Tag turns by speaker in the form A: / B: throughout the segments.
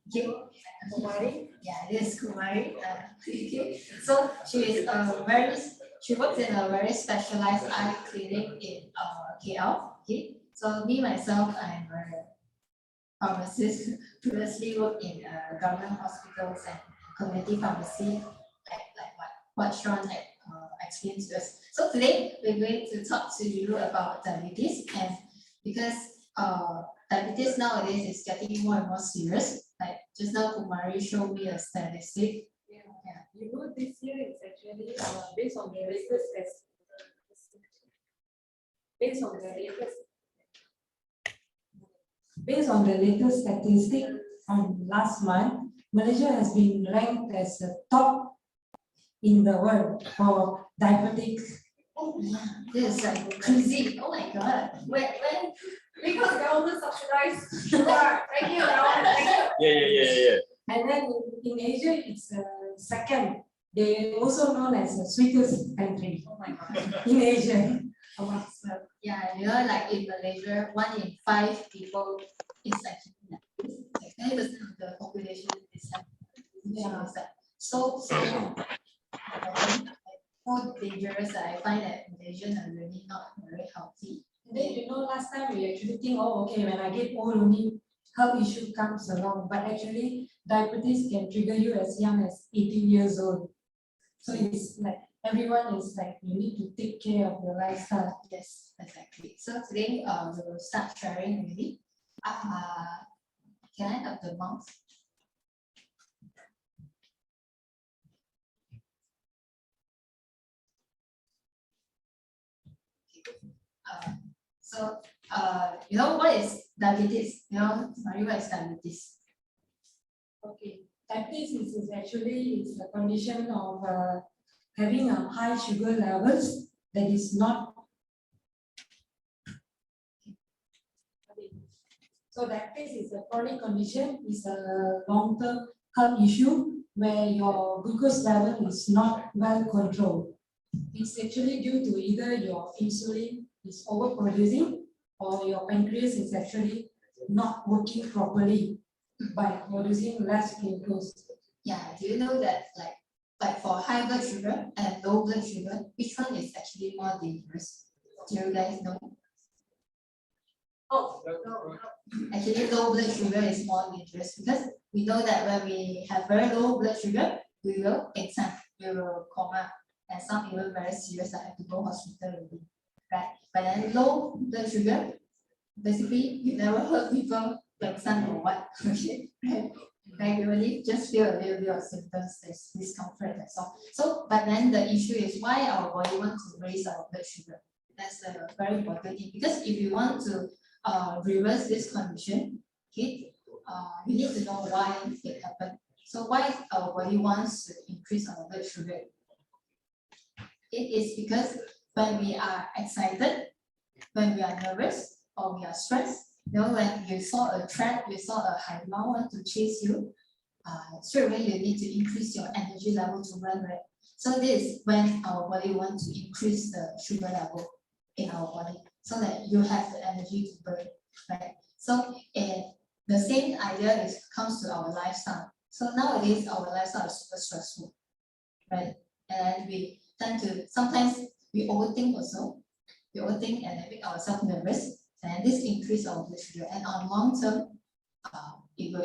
A: Okay. Kumari. Yeah, this is Kumari. Okay. So she works in a very specialized eye clinic in KL. Okay. So me myself, I'm a pharmacist. Previously worked in government hospitals and community pharmacy, like what Sean had explained to us. So today we're going to talk to you about diabetes, and because diabetes nowadays is getting more and more serious. Like just now, Kumari showed me a statistic.
B: Yeah. You know, this year is actually based on the latest test. Based on the latest statistic from last month, Malaysia has been ranked as the top in the world for diabetics.
A: Oh yeah, this is like crazy. Oh my god. When
B: Because government subsidized sugar. Thank you, government. Thank you.
C: Yeah.
B: And then in Asia, it's second. They also known as the sweetest country.
A: Oh my god.
B: In Asia.
A: Yeah, you know, like in Malaysia, 1 in 5 people is actually like 90% of the population is
B: Yeah.
A: so dangerous that I find that Malaysians are really not very healthy.
B: And then you know, last time we actually think, oh, okay, when I get old, only health issue comes along. But actually, diabetes can trigger you as young as 18 years old. So it's like everyone is like, you need to take care of your lifestyle.
A: Yes, exactly. So today we will start sharing really. Can I have the mouse? So you know what is diabetes? You know, Marie, what is diabetes?
B: Okay, diabetes is actually it's a condition of having a high sugar levels that is not. So diabetes is a chronic condition, is a long-term health issue where your glucose level is not well controlled. It's actually due to either your insulin is overproducing or your pancreas is actually not working properly by producing less glucose.
A: Yeah, do you know that like for high blood sugar and low blood sugar, which one is actually more dangerous? Do you guys know?
B: Oh, no.
A: Actually, low blood sugar is more dangerous because we know that when we have very low blood sugar, we will exam, we will coma, and some even very serious that have to go hospital already, right? But then low blood sugar, basically you never heard people exam or what, okay? Right, you really just feel a little bit of symptoms, there's discomfort, that's all. So, but then the issue is why our body wants to raise our blood sugar. That's a very important thing because if you want to reverse this condition, okay, we need to know why it happened. So why our body wants to increase our blood sugar? It is because when we are excited, when we are nervous, or we are stressed, you know, when you saw a threat, you saw a hyena want to chase you, straight away you need to increase your energy level to run, right? So this is when our body wants to increase the sugar level in our body so that you have the energy to burn, right? So the same idea comes to our lifestyle. So nowadays our lifestyle is super stressful, right? And we tend to sometimes we overthink also. We overthink and then make ourselves nervous, and this increase our blood sugar. And on long term, it will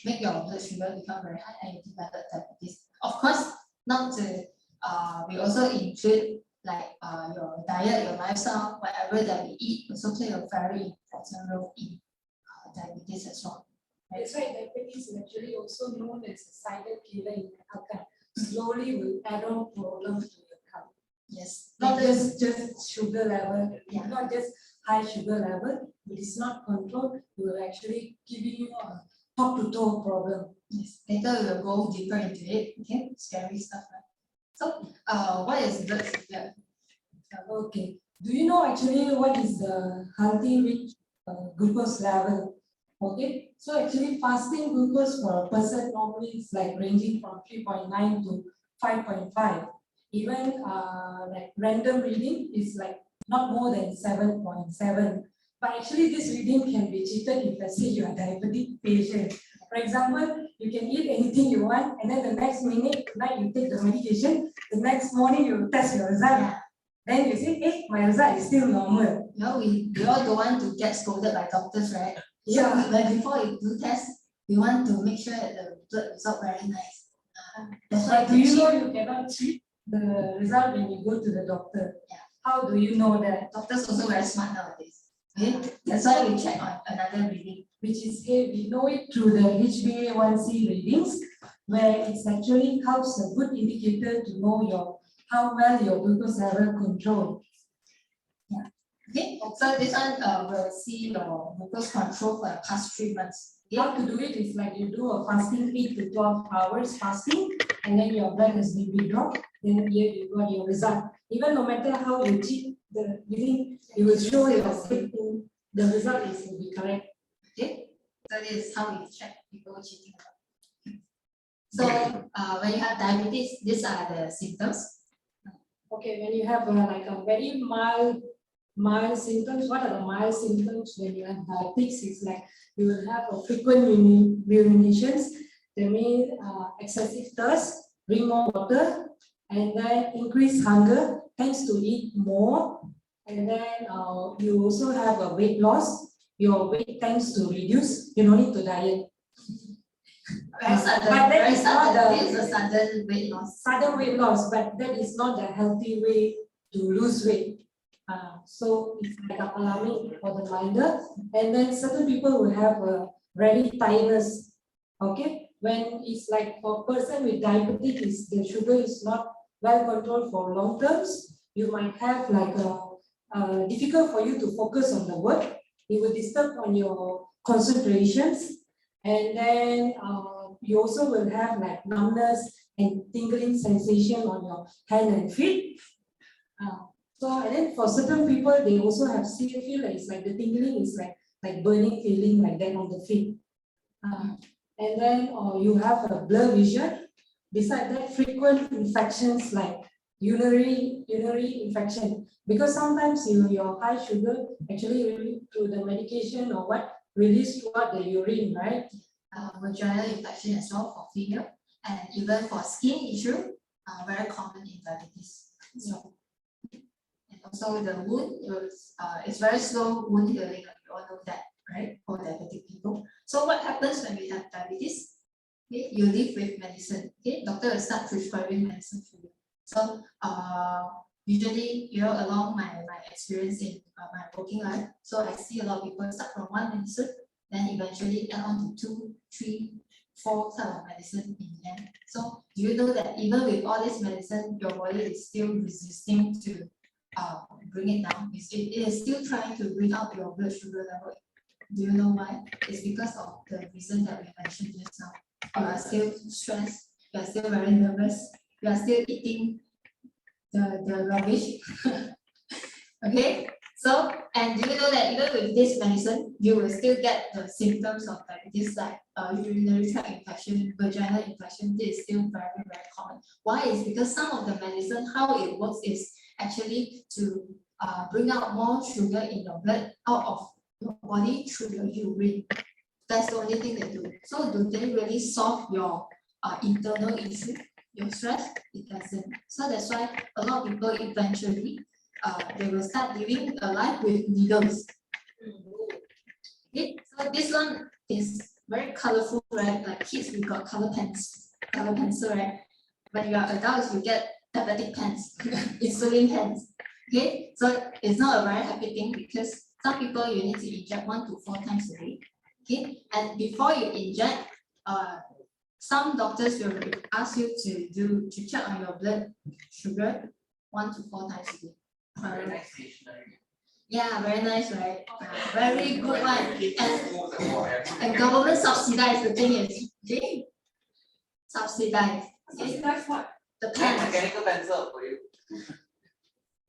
A: make your blood sugar become very high and you develop diabetes. Of course, not to we also include like your diet, your lifestyle, whatever that we eat also play a very important role in diabetes as well.
B: That's why diabetes is actually also known as a silent killer in the health. Slowly will add on problems to your health.
A: Yes.
B: Not just sugar level,
A: Yeah.
B: not just high sugar level. It is not controlled. It will actually giving you a top to toe problem.
A: Yes. Later we will go deeper into it. Okay, scary stuff, right? So, what is blood sugar?
B: Okay. Do you know actually what is the healthy rich glucose level? Okay. So actually fasting glucose for a person normally is like ranging from 3.9 to 5.5. Even like random reading is like not more than 7.7. But actually this reading can be cheated if let's say you are a diabetic patient. For example, you can eat anything you want, and then the next minute, tonight you take the medication, the next morning you test your result.
A: Yeah.
B: Then you say, hey, my result is still normal.
A: You know, we all don't want to get scolded by doctors, right?
B: Yeah.
A: So when before you do test, we want to make sure that the blood result very nice. That's why
B: But do you know
A: cheat.
B: you cannot cheat the result when you go to the doctor?
A: Yeah.
B: How do you know that?
A: Doctors also very smart nowadays. Okay? That's why we check on another reading.
B: Which is here, we know it through the HbA1c readings, where it's actually helps a good indicator to know how well your glucose level control.
A: Yeah. Okay, so this one will see your glucose control for the past 3 months.
B: How to do it is like you do a fasting 8 to 12 hours fasting, and then your blood has been withdrawn, then here you got your result. Even no matter how you cheat the reading, it will show the result will be correct.
A: Okay, so this is how we check people cheating. So when you have diabetes, these are the symptoms.
B: Okay, when you have like a very mild symptoms, what are the mild symptoms when you have diabetes? It's like you will have a frequent urinations, that means excessive thirst, drink more water, and then increased hunger, tends to eat more, and then you also have a weight loss. Your weight tends to reduce. You don't need to diet.
A: Very sudden,
B: But that
A: very
B: is not
A: sudden.
B: the
A: This is a sudden weight loss.
B: sudden weight loss, but that is not the healthy way to lose weight. So it's like alarming for the milder, and then certain people will have a very tiredness. Okay, when it's like for a person with diabetes, the sugar is not well controlled for long terms, you might have like a difficult for you to focus on the work. It will disturb on your concentrations, and then you also will have like numbness and tingling sensation on your hand and feet. So and then for certain people, they also have feel like it's like the tingling is like burning feeling like that on the feet. And then you have a blur vision. Besides that, frequent infections like urinary infection, because sometimes your high sugar actually really through the medication or what released throughout the urine, right?
A: Vaginal infection as well for female, and even for skin issue, very common in diabetes. So, and also the wound it's very slow wound healing. We all know that, right? For diabetic people. So what happens when we have diabetes? Okay, you live with medicine. Okay, doctor will start prescribing medicine for you. So usually, along my experience in my working life, so I see a lot of people start from one medicine, then eventually add on to 2, 3, 4 type of medicine in the end. So do you know that even with all this medicine, your body is still resisting to bring it down? It is still trying to bring up your blood sugar level. Do you know why? It's because of the reason that we mentioned just now. You are still stressed, you are still very nervous, you are still eating the rubbish. Okay, so and do you know that even with this medicine, you will still get the symptoms of diabetes like urinary tract infection, vaginal infection. This is still very, very common. Why? Is because some of the medicine, how it works is actually to bring out more sugar in your blood out of your body through your urine. That's the only thing they do. So do they really solve your internal issue, your stress? It doesn't. So that's why a lot of people eventually they will start living a life with needles. Okay, so this one is very colorful, right? Like kids, we got color pencil, right? When you are adults, you get diabetic pens, insulin pens. Okay, so it's not a very happy thing because some people you need to inject 1 to 4 times a day. Okay, and before you inject, some doctors will ask you to check on your blood sugar 1 to 4 times a day.
C: Very nice stationery.
A: Yeah, very nice, right? Very good one. And government subsidize the thing is, okay? Subsidize. Okay?
B: That's what.
A: The pen.
C: Mechanical pencil for you.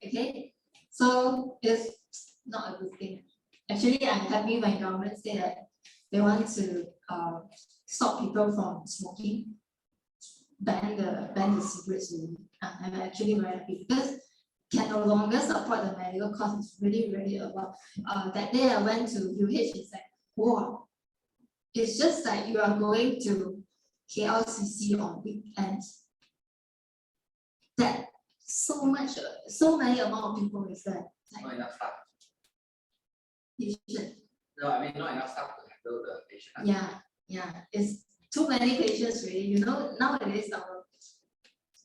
A: Okay, so it's not a good thing. Actually, I'm happy when government say that they want to stop people from smoking, ban the cigarettes. I'm actually very happy because can no longer support the medical cost. It's really, really a lot. That day I went to UH, it's like, wow, It's just like you are going to KLCC on weekends. That so many amount of people is there.
C: Not
A: Like
C: enough staff.
A: patient.
C: No, I mean not enough staff to handle the patient.
A: Yeah, it's too many patients really. You know, nowadays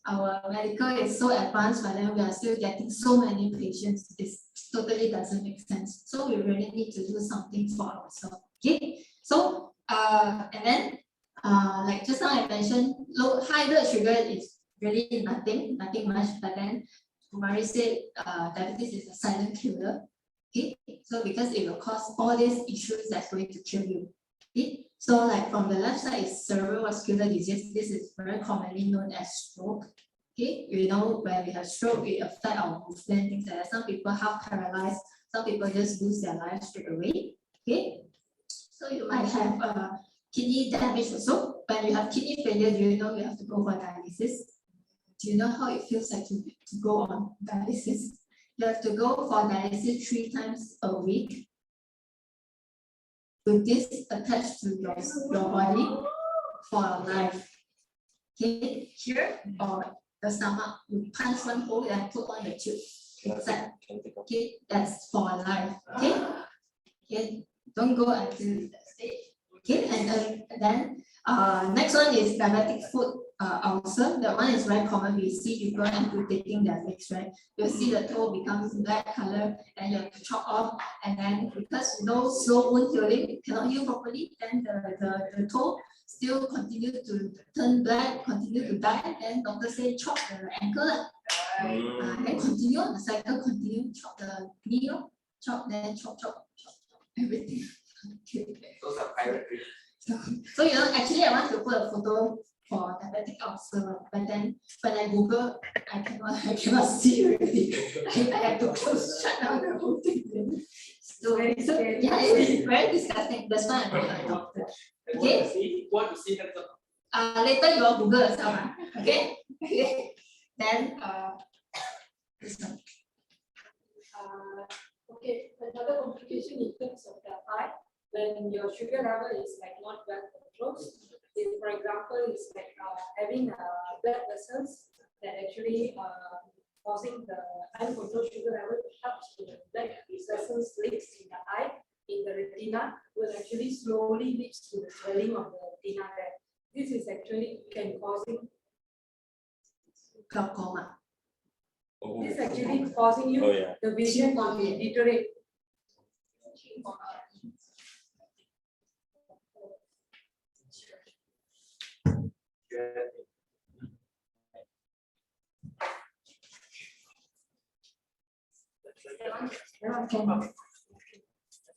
A: our medical is so advanced, but then we are still getting so many patients. It totally doesn't make sense. So we really need to do something for ourselves. Okay. So and then like just now I mentioned, high blood sugar is really nothing much. But then Kumari said diabetes is a silent killer. Okay. So because it will cause all these issues that's going to kill you. Okay. So like from the left side is cerebrovascular disease. This is very commonly known as stroke. Okay, you know when we have stroke, it affects our movement, things like that. Some people half paralyzed, some people just lose their life straight away. Okay, so you might have kidney damage also. When you have kidney failure, do you know you have to go for dialysis? Do you know how it feels like to go on dialysis? You have to go for dialysis 3 times a week. With this attached to your body for life. Okay, here or the stomach, you punch one hole and put on the tube inside. Okay, that's for life. Okay, okay, don't go until that stage. Okay, and then next one is diabetic foot ulcer. That one is very common. We see people amputating their legs, right? You'll see the toe becomes black color, and you have to chop off. And then because no slow wound healing, cannot heal properly, then the toe still continue to turn black, continue to die. Then doctor say chop the ankle, then continue the cycle, continue chop the knee, chop, then chop everything.
C: Those are pirate dreams.
A: So you know, actually I want to put a photo for diabetic ulcer, but then when I Google, I cannot see already. I have to shut down the whole thing. So yeah, it's very disgusting. That's why I'm not a doctor. Okay.
C: Want to see that?
A: Later you all Google yourself. Okay. Okay. Then this one.
B: Okay, another complication in terms of the eye, when your sugar level is like not well controlled. If, for example, it's like having blood vessels that actually causing the uncontrolled sugar level up to the blood vessels leaks in the eye, in the retina, will actually slowly leads to the swelling of the retina there. This is actually can causing
A: Glaucoma.
B: this actually causing you the vision to deteriorate.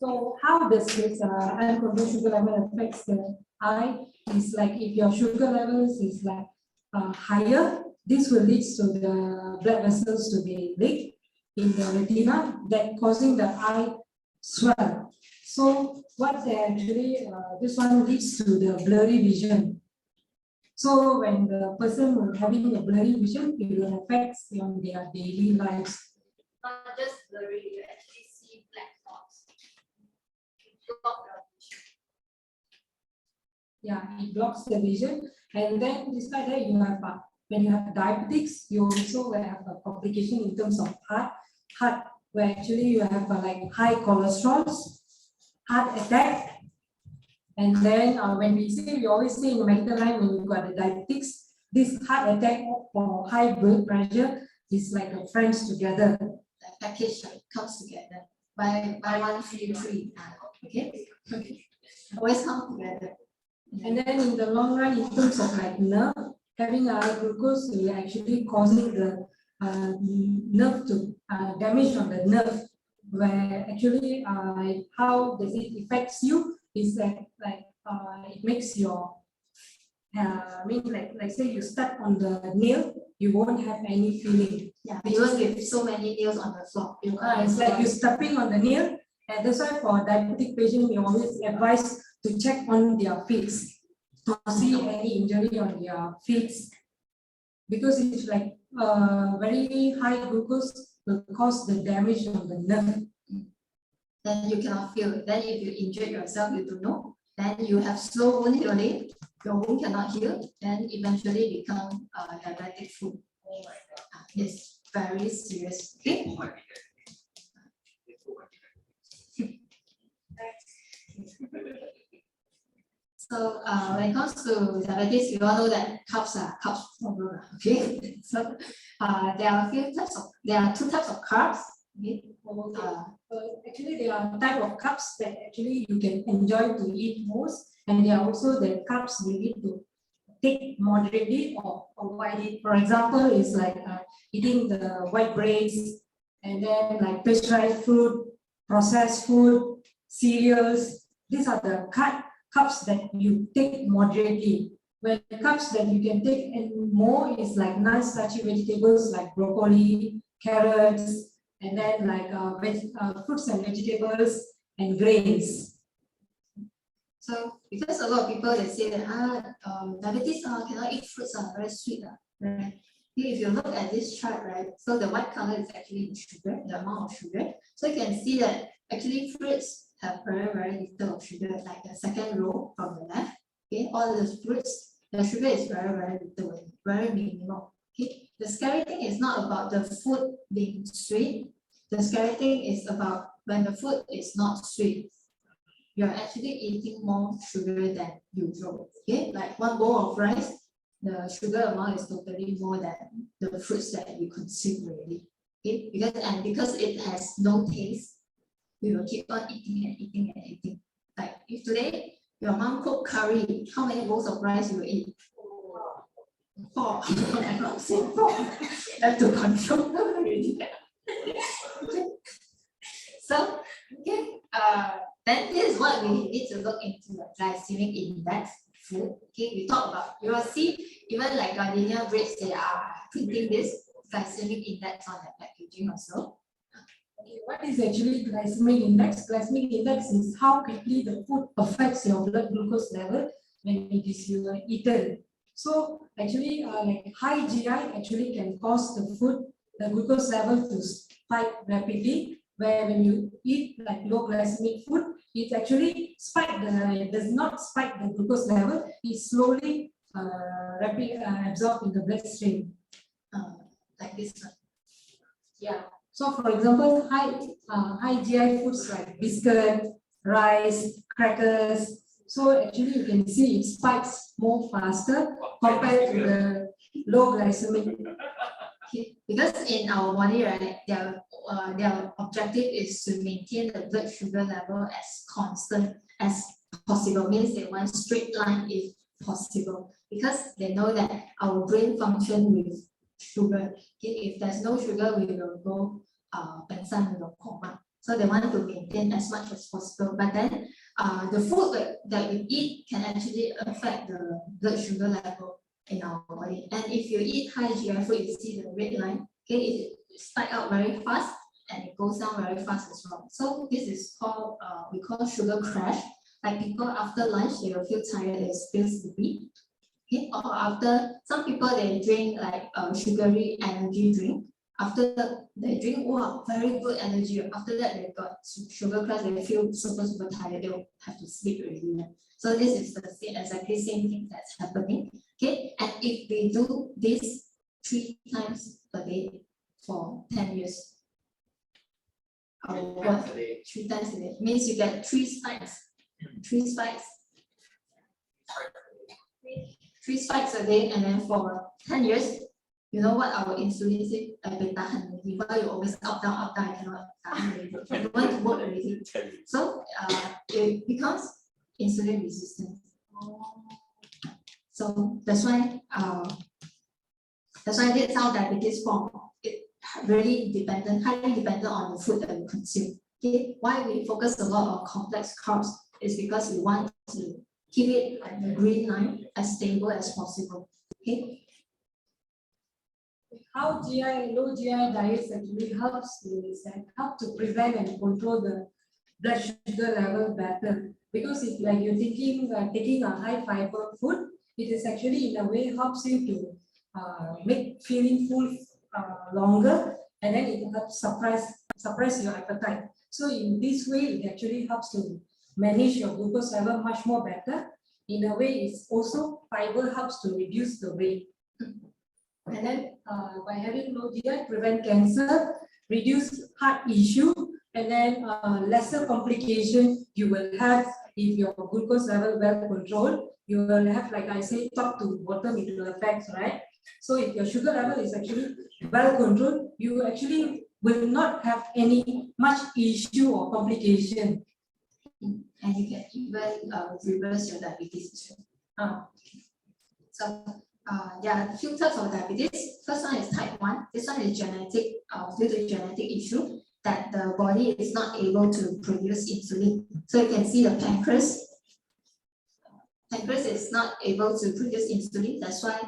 B: So how does this uncontrolled sugar level affects the eye? Is like if your sugar levels is like higher, this will lead to the blood vessels to be leaked in the retina, that causing the eye swell. So what they actually this one leads to the blurry vision. So when the person will having a blurry vision, it will affect on their daily lives.
A: Not just blurry, you actually see black spots. Block the vision.
B: Yeah, it blocks the vision. And then despite that, you have when you have diabetics, you also will have a complication in terms of heart, where actually you have like high cholesterol, heart attack. And then when we always say in the medical line, when you got the diabetics, this heart attack or high blood pressure is like a friends together.
A: The package comes together by 1, 3, 3. Okay. Always come together.
B: And then in the long run, in terms of like nerve, having a high glucose will actually causing the nerve to damage on the nerve, where actually how does it affects you is that like it makes your I mean like say you step on the nail, you won't have any feeling.
A: Yeah, because with so many nails on the floor.
B: It's like you stepping on the nail, and that's why for diabetic patient we always advise to check on their feet to see any injury on their feet, because it's like very high glucose will cause the damage on the nerve.
A: Then you cannot feel. Then if you injure yourself, you don't know. then you have slow wound healing, your wound cannot heal, then eventually become diabetic foot.
C: Oh my God.
A: It's very serious. Okay.
C: Who might be there? Who might be there?
A: So when it comes to diabetes, you all know that carbs are carbs problem. Okay. So there are two types of carbs. Okay.
B: Actually, there are type of cups that actually you can enjoy to eat most, and there are also the cups you need to take moderately or avoid it. For example, is like eating the white breads, and then like pasteurized food, processed food, cereals. These are the cups that you take moderately. When the cups that you can take and more is like non-starchy vegetables like broccoli, carrots, and then like fruits and vegetables and grains.
A: So because a lot of people they say that diabetes cannot eat fruits very sweet right? If you look at this chart, right, so the white color is actually the sugar, the amount of sugar. So you can see that actually fruits have very little of sugar, like the second row from the left. Okay, all the fruits, the sugar is very little, very minimal. Okay, the scary thing is not about the food being sweet. The scary thing is about when the food is not sweet, you're actually eating more sugar than usual. Okay, like one bowl of rice, the sugar amount is totally more than the fruits that you consume already. Okay, because it has no taste, we will keep on eating and eating and eating. Like if today your mom cook curry, how many bowls of rice you will eat? 4. I'm not saying 4. Have to control her already. Okay. So okay, then this is what we need to look into, the glycemic index food. Okay, we talk about, you will see even like gardenia breads, they are printing this glycemic index on the packaging also.
B: Okay, what is actually glycemic index? Glycemic index is how quickly the food affects your blood glucose level when it is eaten. So actually, like high GI actually can cause the glucose level to spike rapidly. Where when you eat like low glycemic food, it actually does not spike the glucose level. It slowly absorbed in the bloodstream.
A: Like this one.
B: Yeah. So for example, high GI foods like biscuit, rice, crackers. So actually you can see it spikes more faster compared to the low glycemic.
A: Okay. Because in our body, right, their objective is to maintain the blood sugar level as constant as possible. Means they want straight line if possible. Because they know that our brain function with sugar. Okay, if there's no sugar, we will go pengsan, we will coma. So they want to maintain as much as possible. But then the food that we eat can actually affect the blood sugar level in our body. And if you eat high GI food, you see the red line. Okay, it spikes out very fast and it goes down very fast as well. So this is called we call sugar crash. Like people after lunch, they will feel tired, they feel sleepy. Okay, or after some people they drink like sugary energy drink. After they drink, wow, very good energy. After that, they got sugar crash, they feel super tired, they'll have to sleep already. So this is the exactly same thing that's happening. Okay, and if we do this 3 times a day for 10 years,
C: 3 times a day.
A: 3 times a day means you get 3 spikes. 3 spikes. 3 spikes a day, and then for 10 years, you know what our insulin say? Why you always up down, I cannot tahan already. I don't want to work already. So it becomes insulin resistant. So that's why that's how diabetes form. It really highly dependent on the food that we consume. Okay, why we focus a lot on complex carbs is because we want to keep it at the green line as stable as possible. Okay.
B: How low GI diets actually helps to prevent and control the blood sugar level better. Because if like you're thinking taking a high fiber food, it is actually in a way helps you to make feeling full longer, and then it helps suppress your appetite. So in this way, it actually helps to manage your glucose level much more better. In a way, it's also fiber helps to reduce the weight. And then by having low GI, prevent cancer, reduce heart issue, and then lesser complication you will have if your glucose level well controlled. You will have, like I say, top to bottom effects, right? So if your sugar level is actually well controlled, you actually will not have any much issue or complication.
A: And you can even reverse your diabetes. So there are a few types of diabetes. First one is type 1. This one is genetic, due to genetic issue that the body is not able to produce insulin. So you can see the pancreas. Pancreas is not able to produce insulin. That's why,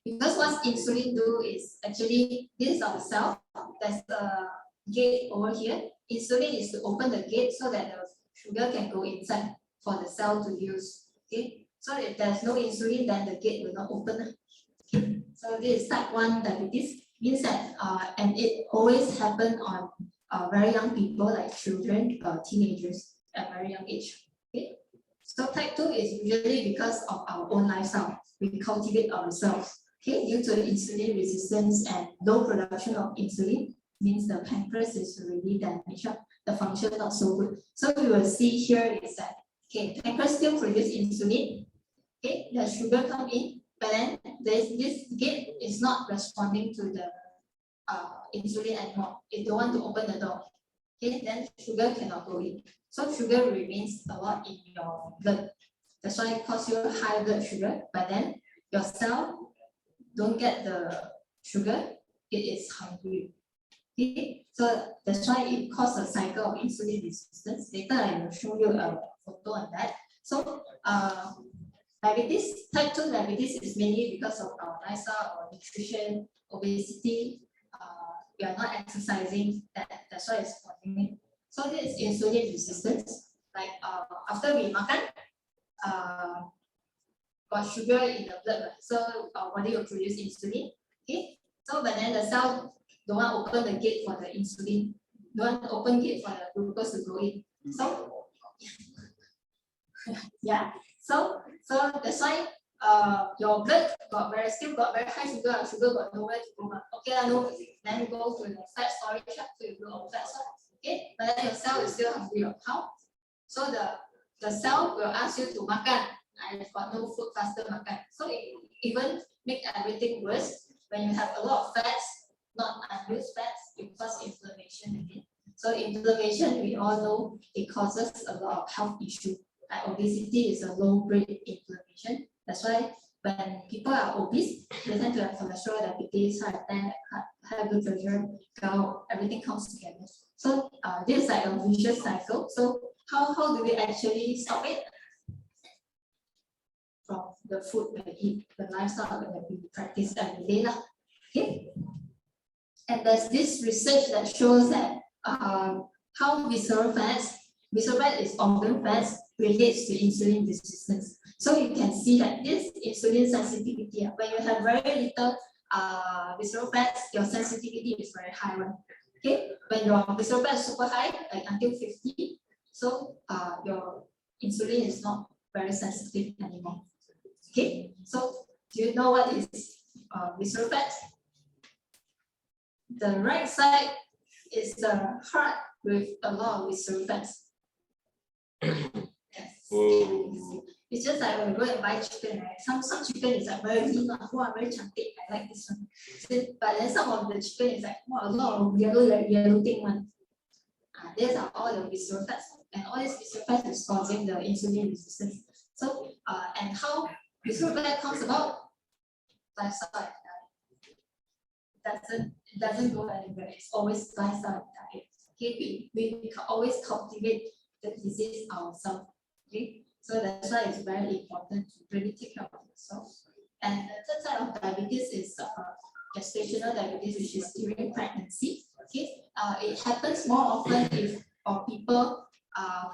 A: because what insulin do is actually, this is our cell. There's a gate over here. Insulin is to open the gate so that the sugar can go inside for the cell to use. Okay. So if there's no insulin, then the gate will not open. Okay. So this is type 1 diabetes, means that and it always happen on very young people like children, teenagers at very young age. Okay. So type 2 is usually because of our own lifestyle. We cultivate ourselves. Okay, due to insulin resistance and low production of insulin, means the pancreas is really damaged, the function not so good. So we will see here is that, okay, pancreas still produce insulin. Okay, the sugar come in, but then this gate is not responding to the insulin anymore. It don't want to open the door. Okay, then sugar cannot go in. So sugar remains a lot in your blood. That's why it causes you high blood sugar, but then your cell don't get the sugar, it is hungry. Okay, so that's why it causes a cycle of insulin resistance. Later I will show you a photo on that. So diabetes, type 2 diabetes is mainly because of our lifestyle or nutrition, obesity. We are not exercising, that's why it's causing it. So this is insulin resistance. Like after we makan, got sugar in the blood, so our body will produce insulin. Okay, so but then the cell don't want to open the gate for the insulin, don't want to open gate for the glucose to go in. So yeah, so that's why your blood still got very high sugar got nowhere to go. Okay, no, then you go to the fat storage, so you go fat storage. Okay, but then your cell is still hungry. How? So the cell will ask you to makan. I've got no food, faster makan. So it even make everything worse. When you have a lot of fats, not unused fats, it causes inflammation again. So inflammation, we all know, it causes a lot of health issues. Like obesity is a low-grade inflammation. That's why when people are obese, they tend to have cholesterol, diabetes, heart attack, high blood pressure, gout, everything comes together. So this is like a vicious cycle. So how do we actually stop it? From the food we eat, the lifestyle that we practice every day. Okay. And there's this research that shows that how visceral fat is organ fats relates to insulin resistance. So you can see that this insulin sensitivity, when you have very little visceral fats, your sensitivity is very high one. Okay, when your visceral fat is super high, like until 50, so your insulin is not very sensitive anymore. Okay, so do you know what is visceral fat? The right side is the heart with a lot of visceral fats. Yes. It's just like when we go and buy chicken, right? Some chicken is like very lean, wow, very chunky. I like this one. But then some of the chicken is like, wow, a lot of yellow thing one. These are all the visceral fats, and all these visceral fats is causing the insulin resistance. So and how visceral fat comes about? Lifestyle. It doesn't go anywhere. It's always lifestyle diet. Okay, we always cultivate the disease ourselves. Okay, so that's why it's very important to really take care of yourself. And the third type of diabetes is gestational diabetes, which is during pregnancy. Okay, it happens more often if people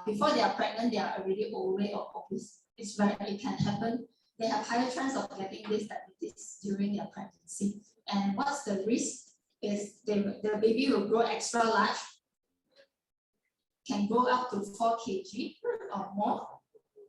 A: before they are pregnant, they are already overweight or obese. It can happen. They have higher chance of getting this diabetes during their pregnancy. And what's the risk? Is the baby will grow extra large. can grow up to 4 kg or more.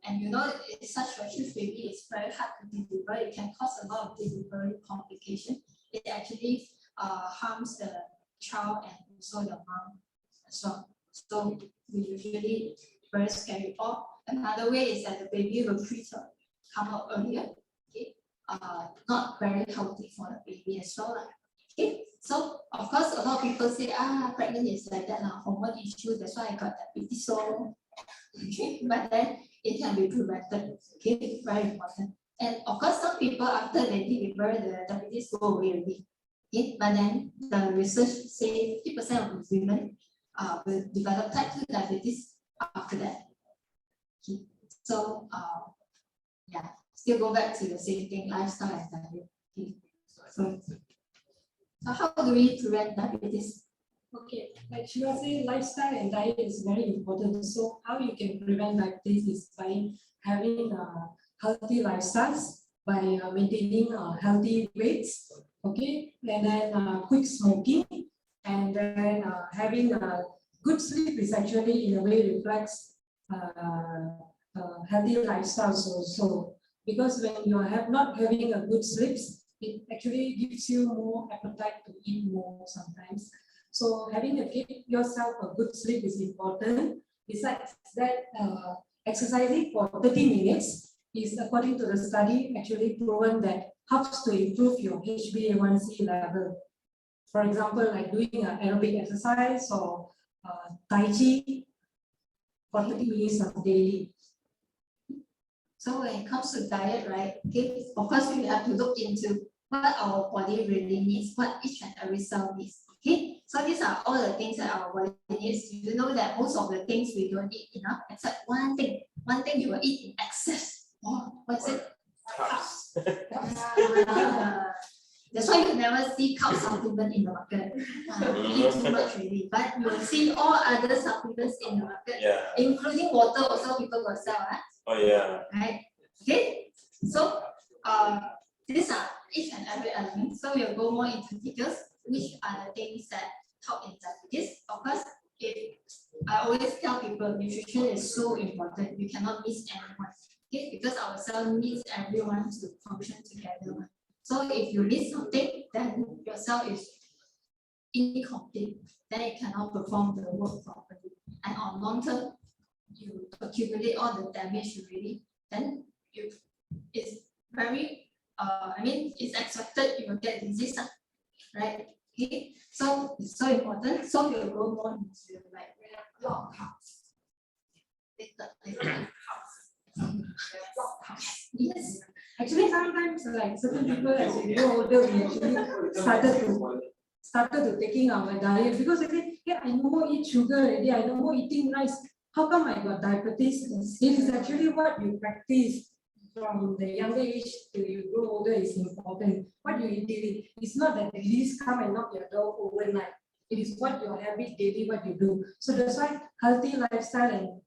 A: And you know, such a huge baby is very hard to deliver. It can cause a lot of delivery complications. It actually harms the child and also the mom as well. So we usually very scary. Or another way is that the baby will come out earlier. Okay, not very healthy for the baby as well. Okay, so of course a lot of people say pregnant is like that hormone issue. That's why I got diabetes. So okay, but then it can be prevented. Okay, very important. And of course, some people after they deliver, the diabetes go away already. Okay, but then the research say 50% of women will develop type 2 diabetes after that. Okay. So yeah, still go back to the same thing, lifestyle and diet. Okay. So how do we prevent diabetes?
B: Okay, like she was saying, lifestyle and diet is very important. So how you can prevent diabetes is by having healthy lifestyles, by maintaining healthy weights, okay, and then quit smoking, and then having good sleep is actually in a way reflects healthy lifestyles also. Because when you are not having a good sleep, it actually gives you more appetite to eat more sometimes. So having to give yourself a good sleep is important. Besides that, exercising for 30 minutes is, according to the study, actually proven that helps to improve your HbA1c level. For example, like doing an aerobic exercise or Tai Chi for 30 minutes daily.
A: So when it comes to diet, right? Okay, of course we have to look into what our body really needs, what each and every cell needs. Okay, so these are all the things that our body needs. You know that most of the things we don't eat enough, except one thing. One thing you will eat in excess. Oh, what's it?
C: Qhouse.
A: That's why you never see cow supplement in the market. You eat too much already. But you will see all other supplements in the market, including water. Also, people will sell.
D: Oh yeah.
A: Right. Okay. So these are each and every element. So we'll go more into details. Which are the things that help in diabetes? Of course, I always tell people nutrition is so important. You cannot miss anyone. Okay, because our cell needs everyone to function together. So if you miss something, then your cell is incomplete. Then it cannot perform the work properly. And on long term, you accumulate all the damage already. Then it's very it's expected you will get disease. Right? Okay, so it's so important. So we'll go more into like block house. Yes.
B: Actually, sometimes like certain people as we grow older, we actually started to taking our diet because they say, yeah, I no more eat sugar already, I no more eating rice. How come I got diabetes? It is actually what you practice from the younger age till you grow older is important. What you eat daily. It's not that the disease come and knock your door overnight. It is what your habit daily, what you do. So that's why healthy lifestyle and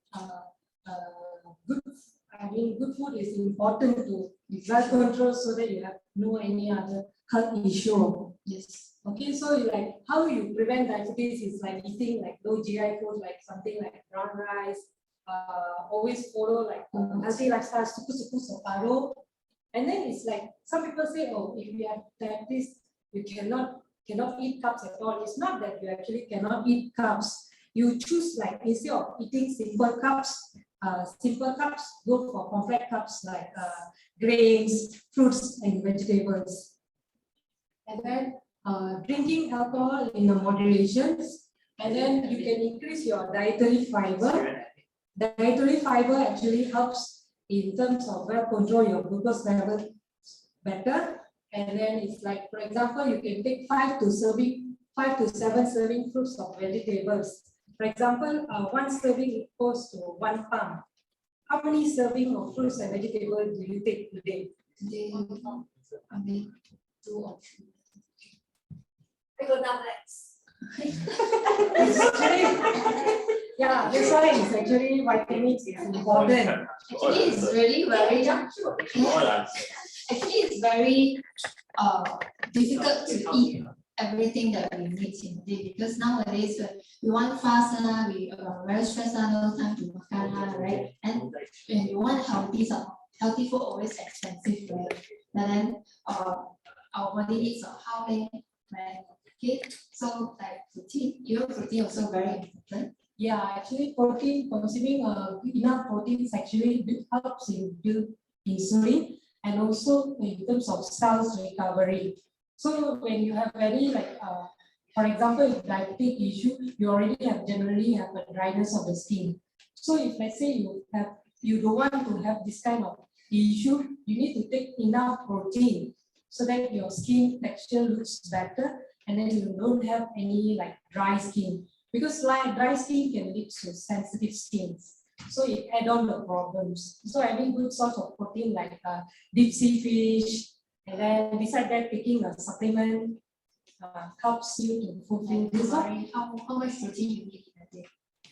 B: good food is important to blood control so that you have no any other health issue.
A: Yes.
B: Okay, so like how you prevent diabetes is like eating like low GI food, like something like brown rice. Always follow like healthy lifestyle, suku separuh. And then it's like some people say, oh, if you have diabetes, you cannot eat carbs at all. It's not that you actually cannot eat carbs. You choose like instead of eating simple carbs, go for complex carbs like grains, fruits, and vegetables. And then drinking alcohol in the moderations. And then you can increase your dietary fiber. Dietary fiber actually helps in terms of control your glucose level better. And then it's like, for example, you can take 5 to 7 serving fruits of vegetables. For example, 1 serving equals to 1 pound. How many serving of fruits and vegetables do you take today?
A: Today, I mean, 2 or 3.
E: I go down next.
B: Yeah, that's why it's actually vitamins is important.
A: Actually, it's really very actually it's very difficult to eat everything that we need in a day, because nowadays we want fast, we are very stressed, no time to makan, right? And when you want healthy, healthy food always expensive, right? But then our body needs how many, right? Okay, so like protein, protein also very important.
B: Yeah, actually protein, consuming enough proteins actually helps in build insulin and also in terms of cells recovery. So when you have very for example, if diabetic issue, you already generally have a dryness of the skin. So if let's say you don't want to have this kind of issue, you need to take enough protein so that your skin texture looks better and then you don't have any like dry skin. Because like dry skin can lead to sensitive skins. So it add on the problems. So having good source of protein like deep sea fish, and then beside that taking a supplement helps you to fulfill this.
A: How much protein you need in a day?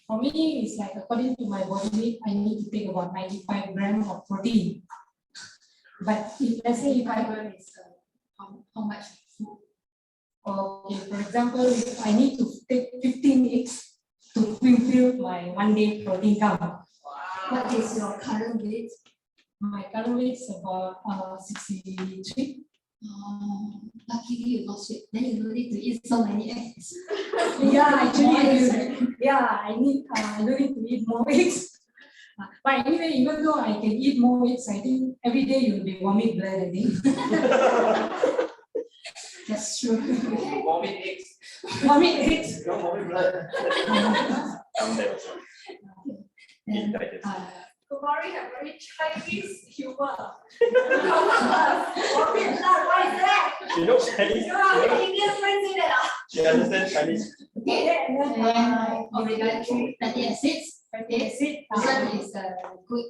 B: For me, it's like according to my body weight, I need to take about 95 grams of protein. But if let's say if I
A: Fiber is how much food?
B: Okay, for example, if I need to take 15 eggs to fulfill my 1 day protein count.
A: What is your current weight?
B: My current weight is about 63.
A: Luckily you lost weight. Then you don't need to eat so many eggs.
B: Yeah, actually, I don't need to eat more eggs. But anyway, even though I can eat more eggs, I think every day you'll be vomit blood, I think.
A: That's true.
C: Vomit eggs.
B: Vomit eggs.
C: No vomit blood.
A: And
E: Kumari have very Chinese humor. What is that?
C: She knows Chinese.
E: You know, Indian friends say that.
C: She understands Chinese.
A: okay, and omega-3 fatty acids. Fatty acid is a good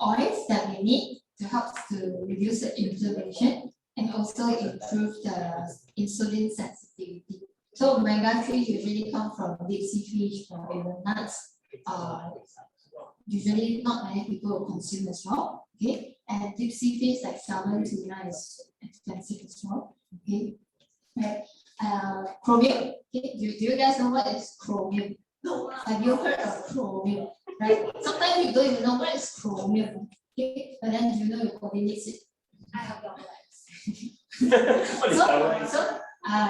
A: oils that we need to help to reduce the inflammation and also improve the insulin sensitivity. So omega-3 usually come from deep sea fish, from even nuts. Usually not many people consume as well. Okay, and deep sea fish like salmon, tuna is expensive as well. Okay, right. Chromium. Okay, do you guys know what is chromium?
E: No.
A: Have you heard of chromium? Right. Sometimes you don't even know what is chromium. Okay, but then you know your body needs it.
E: I have double X.
C: What is that?
A: So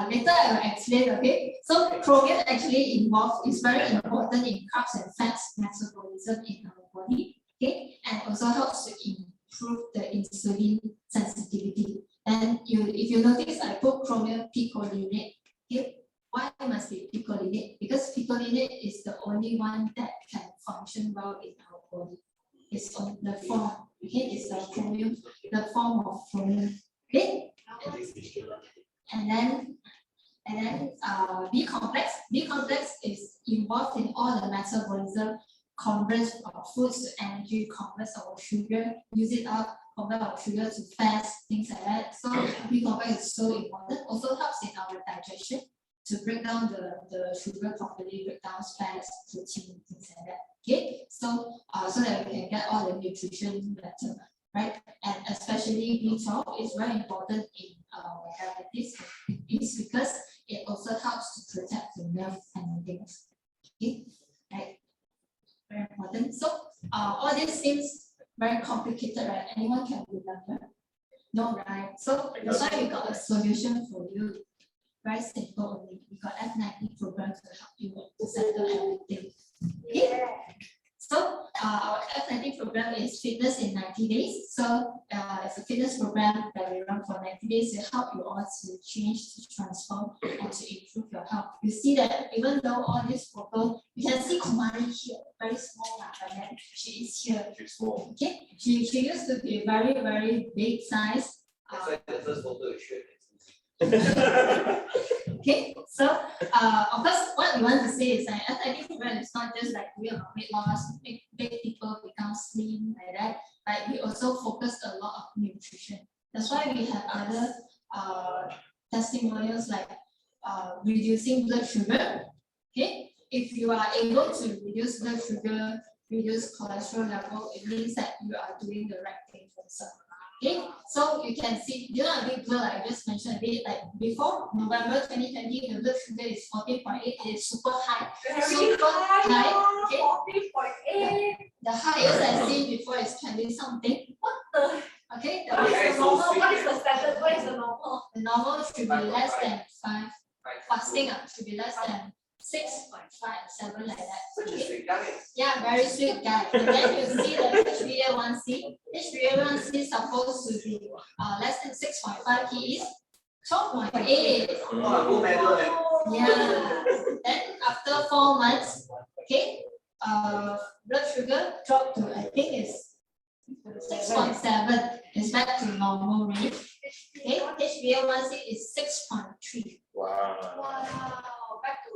A: later I will explain, okay? So chromium actually is very important in carbs and fats metabolism in our body, okay? And also helps to improve the insulin sensitivity. And if you notice, I put chromium picolinate, okay? Why must be picolinate? Because picolinate is the only one that can function well in our body. It's on the form, okay? It's the chromium, the form of chromium, okay? And then B complex. B complex is involved in all the metabolism, converts our foods to energy, converts our sugar, use it up, convert our sugar to fats, things like that. So B complex is so important. Also helps in our digestion to break down the sugar properly, break down fats, protein, things like that. Okay, so so that we can get all the nutrition better, right? And especially B12 is very important in diabetes. It's because it also helps to protect the nerve endings. Okay, right? Very important. So all this seems very complicated, right? Anyone can remember? No, right? So that's why we got a solution for you. Very simple only. We got F90 program to help you to settle everything. Okay? So our F90 program is fitness in 90 days. So it's a fitness program that we run for 90 days to help you all to change, to transform, and to improve your health. You see that even though all this photo, you can see Kumari here, very small, but then she is here.
C: She's small.
A: Okay, she used to be very, very big size.
C: That's like the first photo you showed.
A: Okay, so of course, what we want to say is that F90 program is not just like doing a weight loss, make people become slim like that, but we also focus a lot of nutrition. That's why we have other testimonials like reducing blood sugar. Okay, if you are able to reduce blood sugar, reduce cholesterol level, it means that you are doing the right thing for yourself. Okay, So you can see, you know, a bit blur, like I just mentioned a bit, like before November 2020, the blood sugar is 14.8, it is super high.
E: Very
A: Super
E: high,
A: high, okay.
E: 14.8.
A: The highest I see before is 20 something.
E: What the?
A: Okay,
E: What is the
C: so
E: normal?
C: sweet.
E: What is the standard? What is the normal?
A: the normal should be less than 5.
C: 5.
A: Fasting should be less than 6.5, 7 like that.
C: Such a
A: Okay.
C: sweet guy.
A: Yeah, very sweet guy. And then you see the HbA1c. HbA1c is supposed to be less than 6.5. He is 12.8.
C: Oh, go medal, eh?
A: Yeah. Then after 4 months, okay, blood sugar dropped to, I think is 6.7. It's back to normal range. Okay, HbA1c is 6.3.
C: Wow.
E: Wow, back to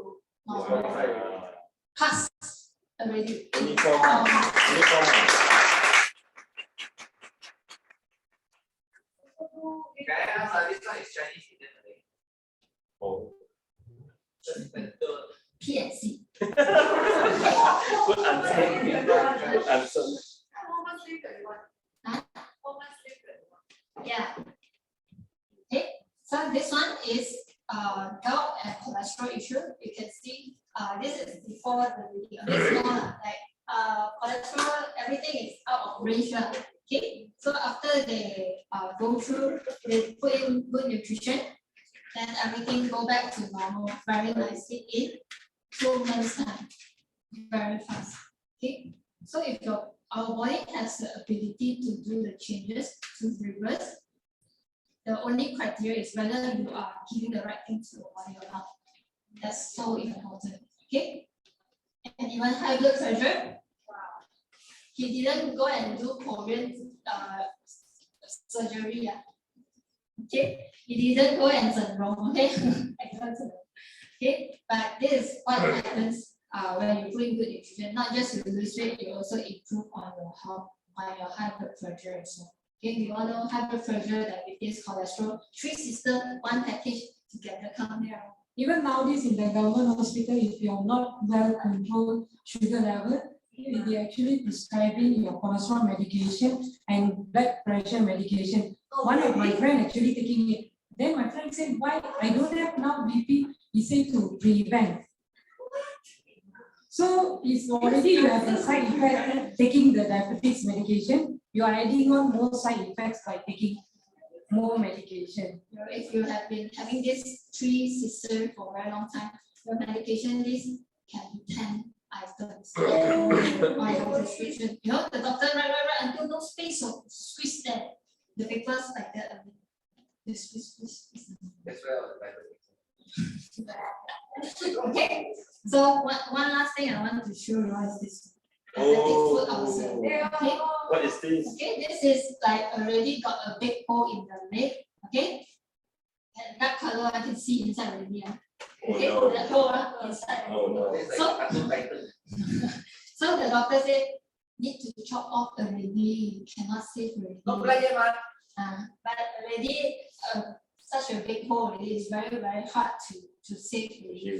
A: Normal.
C: Wow.
A: Pass already.
C: Uniform. Uniform. Can I ask, this one is Chinese Indian Malay? Oh. Just mental.
A: PNC.
C: Good answer. Good answer.
E: 4 months leave 31.
A: Huh?
E: 4 months leave 31.
A: Yeah. Okay, so this one is gout and cholesterol issue. You can see this is before the reading. A bit small, like cholesterol, everything is out of range. Okay, so after they go through, they put in good nutrition, then everything go back to normal very nicely in 2 months time. Very fast. Okay, so if our body has the ability to do the changes to reverse, the only criteria is whether you are giving the right thing to your body or not. That's so important. Okay? And even high blood pressure, he didn't go and do Korean surgery. Okay? He didn't go and zhenrong, okay? Okay? But this is what happens when you put in good nutrition. Not just you lose weight, you also improve on your health, on your high blood pressure as well. Okay, we all know high blood pressure, diabetes, cholesterol, 3 systems, 1 package together come here.
B: Even nowadays in the government hospital, if you're not well controlled sugar level, they actually prescribing your cholesterol medication and blood pressure medication. One of my friend actually taking it. Then my friend said, why I don't have now BP? He said to prevent. So it's already you have a side effect taking the diabetes medication. You are adding on more side effects by taking more medication.
A: If you have been having these 3 systems for a very long time, your medication list can be 10 items on your prescription. You know, the doctor write until no space, so squeeze there. The papers like that. Squeeze.
C: That's why I was like,
A: Okay, so one last thing I want to show you is this. Food ulcer. Okay.
C: what is this?
A: Okay, this is like already got a big hole in the leg. Okay, and that color I can see inside already.
C: Oh
A: Okay,
C: no.
A: that hole inside.
C: Oh no.
A: It's like
C: cartoon title.
A: So the doctor said need to chop off already. Cannot save already.
C: Not black yet, man.
A: But already such a big hole already is very hard to save already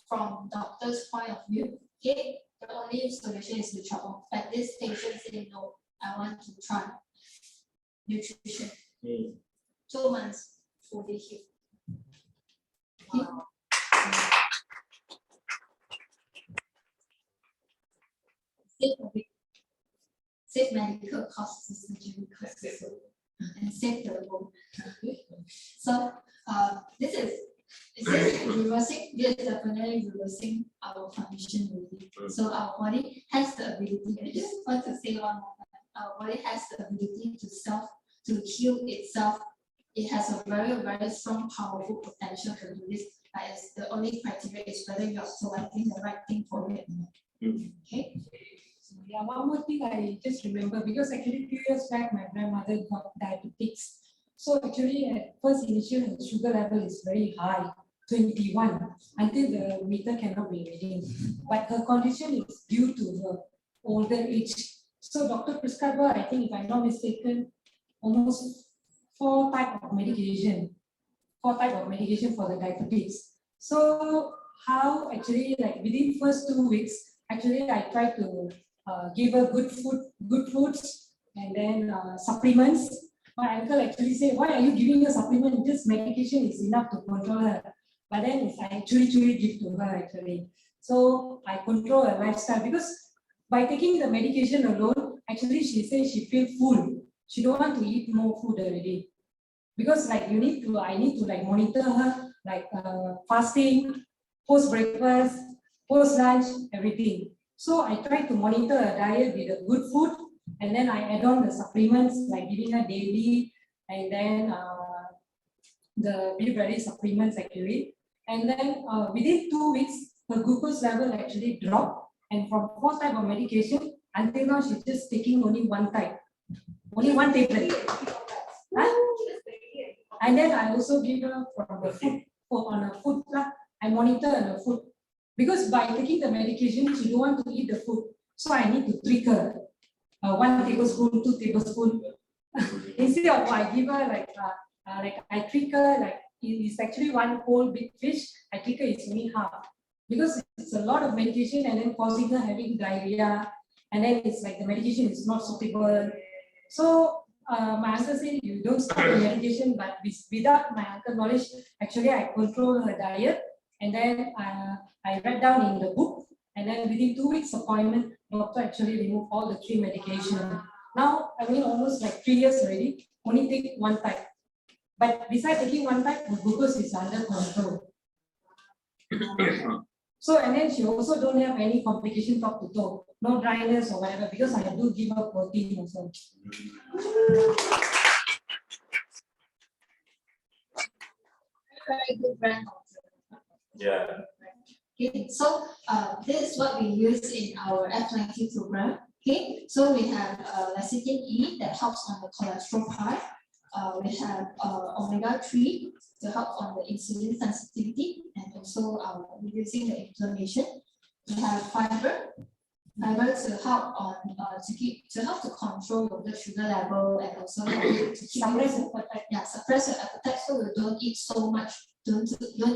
A: from doctor's point of view. Okay, the only solution is to chop off. But this patient said no, I want to try nutrition. 2 months fully healed. Okay. Save medical costs, surgery costs, and save the bone. So this is reversing. This is definitely reversing our condition already. So our body has the ability. I just want to say one more time. Our body has the ability to heal itself. It has a very strong, powerful potential to do this. But it's the only criteria is whether you are selecting the right thing for it. Okay.
B: Yeah, one more thing I just remember, because actually 2 years back my grandmother got diabetes. So actually at first initial her sugar level is very high, 21, until the meter cannot be reading. But her condition is due to her older age. So doctor prescribed her, I think if I'm not mistaken, almost 4 types of medication for the diabetes. So how actually, like within first 2 weeks, actually I tried to give her good foods and then supplements. My uncle actually said, why are you giving her supplement? Just medication is enough to control her. But then I actually give to her actually. So I control her lifestyle because by taking the medication alone, actually she says she feels full. She don't want to eat more food already. Because like I need to like monitor her, like fasting, post breakfast, post lunch, everything. So I try to monitor her diet with a good food, and then I add on the supplements like giving her daily, and then the bilirubin supplements actually. And then within 2 weeks, her glucose level actually dropped, and from 4 types of medication, until now she's just taking only 1 type, only 1 tablet. Huh? And then I also give her from the food, on her food, I monitor her food. Because by taking the medication, she don't want to eat the food. So I need to trick her. 1 tablespoon, 2 tablespoons. Instead of I give her like I trick her like it's actually 1 whole big fish. I trick her it's only half. Because it's a lot of medication and then causing her having diarrhea. And then it's like the medication is not suitable. So my uncle said you don't stop the medication, but without my uncle's knowledge, actually I control her diet, and then I read down in the book, and then within 2 weeks appointment, doctor actually removed all the 3 medication. Now I mean almost like 3 years already, only take 1 type. But besides taking 1 type, the glucose is under control. So and then she also don't have any complication top to toe, no dryness or whatever, because I do give her protein also.
A: Very good brand.
D: Yeah.
A: Okay, so this is what we use in our F90 program. Okay, so we have lecithin E that helps on the cholesterol part. We have omega-3 to help on the insulin sensitivity and also reducing the inflammation. We have fiber to help on to help to control your blood sugar level and also help you to keep
B: Suppress your appetite.
A: Yeah, suppress your appetite so you don't eat so much, don't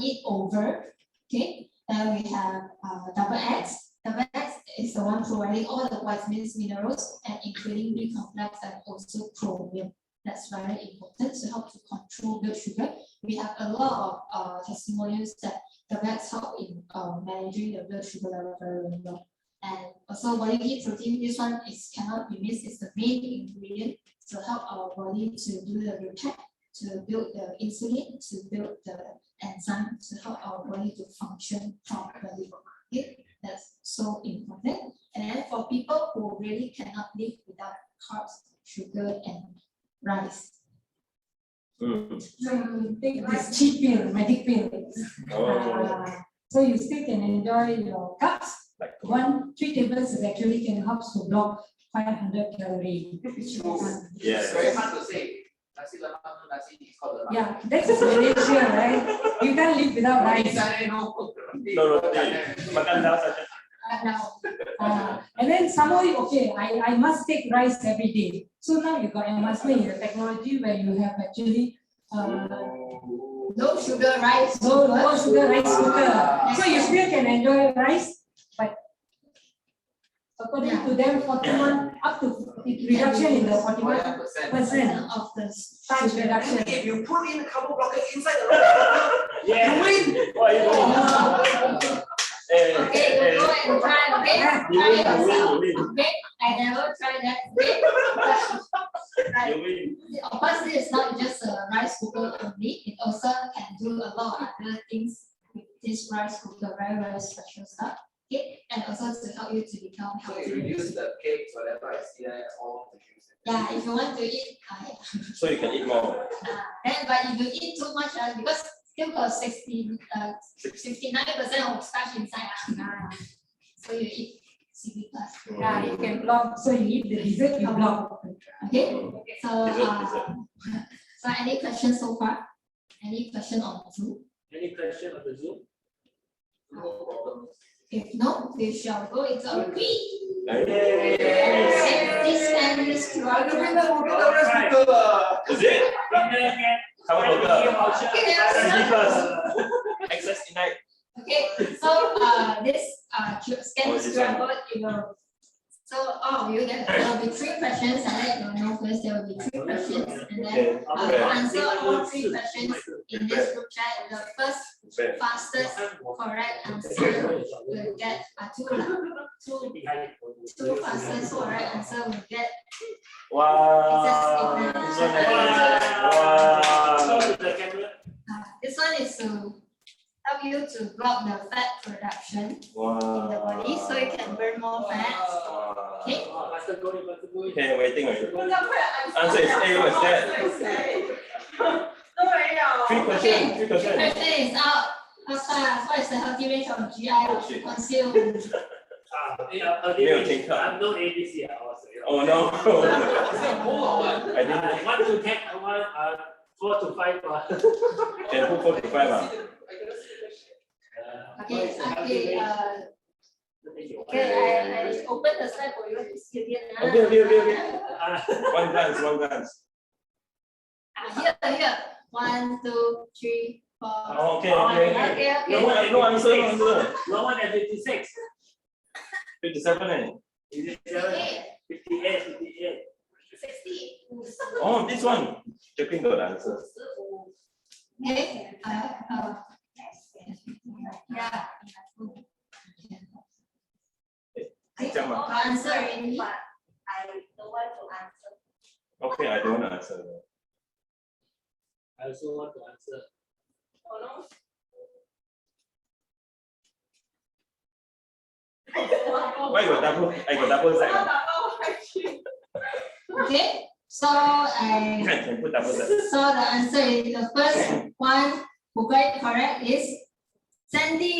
A: eat over. Okay, then we have double X. Double X is the one providing all the vitamins, minerals, and including B complex and also chromium. That's very important to help to control blood sugar. We have a lot of testimonials that double X help in managing the blood sugar level very well. And also body heat protein, this one is cannot be missed, it's the main ingredient to help our body to do the repair, to build the insulin, to build the enzyme, to help our body to function properly. Okay, that's so important. And then for people who really cannot live without carbs, sugar, and rice.
B: So you take this cheap pill, magic pill. So you still can enjoy your carbs. 3 tablets is actually can help to block 500 calories.
D: Yeah.
C: It's very hard to say. Nasi lemak, nasi is called lemak.
B: Yeah, that's Malaysia, right? You can't live without rice.
D: No roti. Makan dal saja.
B: And then somehow, okay, I must take rice every day. So now you got advancement in the technology where you have actually
A: No sugar rice.
B: no sugar rice cooker. So you still can enjoy rice, but according to them, 41 up to reduction in the 41% of the starch reduction.
C: If you put in a carbon blocker inside the rock,
D: Yeah.
C: you win.
D: What are you doing?
A: Okay, you go and try, okay?
D: You
A: Try
D: win,
A: it yourself.
D: you win.
A: Okay, I never tried that. Okay?
D: You win.
A: Of course, this is not just a rice cooker only. It also can do a lot of other things with this rice cooker, very, very special stuff. Okay, and also to help you to become
C: So
A: healthy.
C: you reduce the cakes, whatever I see there, all the juice.
A: Yeah, if you want to eat,
D: So you can eat more.
A: then but if you eat too much, because still got 69% of starch inside. So you eat 60 plus.
B: Yeah, you can block. So you eat the dessert, you block.
A: Okay, so
D: Dessert.
A: so any questions so far? Any question on Zoom?
D: Any question on the Zoom?
C: No problem.
A: If no, we shall go into our quiz.
D: Hey.
A: This and this QR code.
D: Is it? How about access denied.
A: Okay, so this scan this QR code, it will So all of you, there will be 3 questions. I let you know first. There will be 3 questions, and then answer all 3 questions in this group chat. The first fastest correct answer will get two fastest correct answer will get.
D: Wow. This one wow.
A: This one is to help you to block the fat production in the body, so you can burn more fat. Okay.
D: Okay, waiting. Answer is A. What's that? 3 questions. 3 questions.
A: Question is out. How fast? What is the healthy range of GI consumed?
D: I'm
F: no ABC.
D: Oh no. I
F: didn't. 1 to 10, 4 to 5.
D: Can put 4 to 5.
A: Okay, I open the slide for you to see again.
D: Okay. One glance.
A: Here. 1, 2, 3, 4.
D: Okay.
A: Okay.
D: No answer.
F: No one at 56.
D: 57.
F: 58.
A: 60.
D: Oh, this one. Checking the answer.
A: Okay. Yeah.
D: The
A: answer already.
E: I don't want to answer.
D: Okay, I don't want to answer.
F: I also want to answer.
E: Oh no.
D: Why I got double Z.
A: Okay, so I
D: Can put double Z.
A: so the answer is the first one who got it correct is Sandy.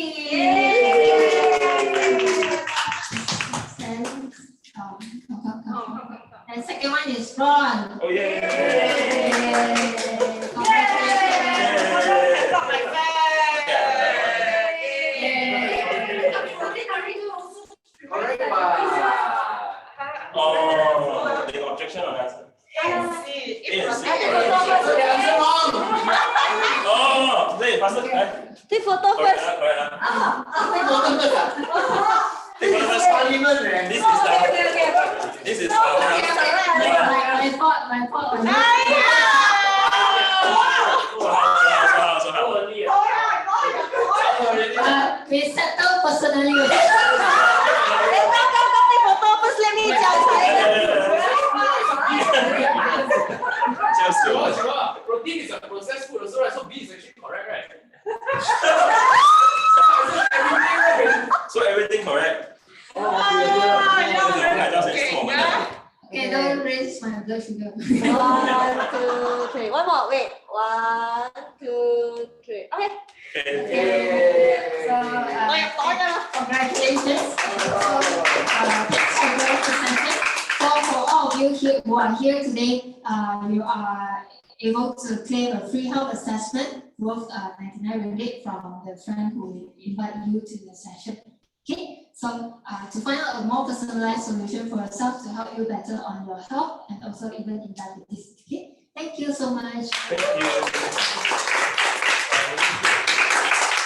A: And second one is Ron.
D: Oh yeah. Oh, they got objection on answer. Oh, say faster.
E: Take photo first.
D: This is
A: My fault. We settle personally.
C: Protein is a processed food also, right? So B is actually correct, right?
D: So everything correct.
A: Okay, don't raise my blood sugar.
E: 1, 2, 3. One more. Wait. 1, 2, 3. Okay.
A: So, congratulations. So for all of you here who are here today, you are able to claim a free health assessment worth 99 ringgit from the friend who invite you to the session. Okay, so to find out a more personalized solution for yourself to help you better on your health and also even in diabetes. Okay, thank you so much.
D: Thank you.